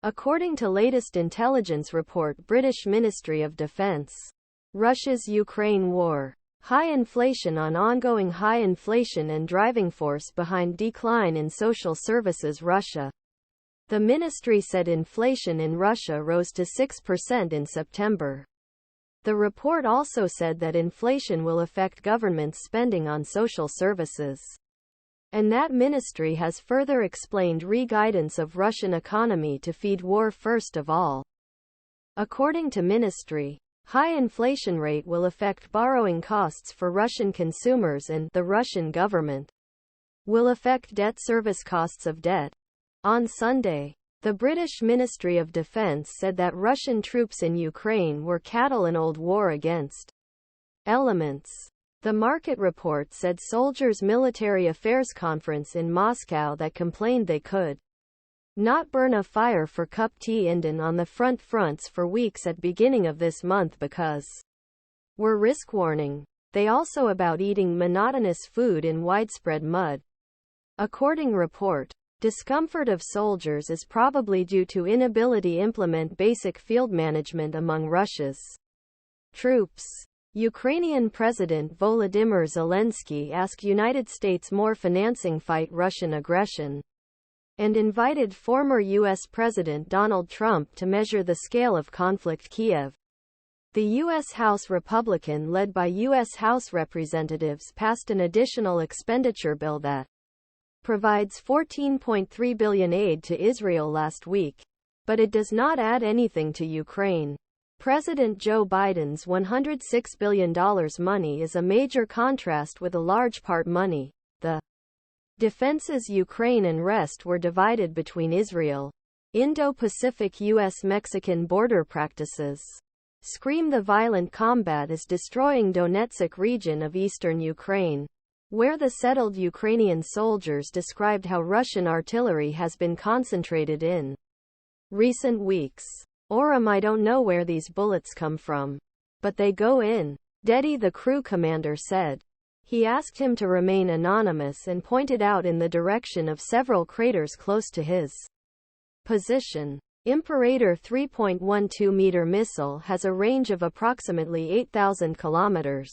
According to latest intelligence report British Ministry of Defence. Russia's Ukraine war. High inflation on ongoing high inflation and driving force behind decline in social services Russia. The ministry said inflation in Russia rose to 6% in September. The report also said that inflation will affect government spending on social services. And that ministry has further explained re-guidance of Russian economy to feed war first of all. According to ministry, high inflation rate will affect borrowing costs for Russian consumers and the Russian government will affect debt service costs of debt. On Sunday, the British Ministry of Defence said that Russian troops in Ukraine were cattle in old war against elements. The market report said soldiers' military affairs conference in Moscow that complained they could not burn a fire for cup tea ından on the front fronts for weeks at beginning of this month because were risk warning. They also about eating monotonous food in widespread mud. According report, discomfort of soldiers is probably due to inability implement basic field management among Russia's troops. Ukrainian President Volodymyr Zelenskyy asked United States more financing fight Russian aggression and invited former U.S. President Donald Trump to measure the scale of conflict. Kiev. The U.S. House Republican led by U.S. House Representatives passed an additional expenditure bill that provides $14.3 billion aid to Israel last week, but it does not add anything to Ukraine. President Joe Biden's $106 billion money is a major contrast with a large part money. The defenses Ukraine and rest were divided between Israel. Indo-Pacific US-Mexican border practices. Scream the violent combat is destroying Donetsk region of eastern Ukraine, where the settled Ukrainian soldiers described how Russian artillery has been concentrated in recent weeks. Orum I don't know where these bullets come from, but they go in. Dedi, the crew commander, said. He asked him to remain anonymous and pointed out in the direction of several craters close to his position. IMPERATOR 3.12 meter missile has a range of approximately 8,000 kilometers.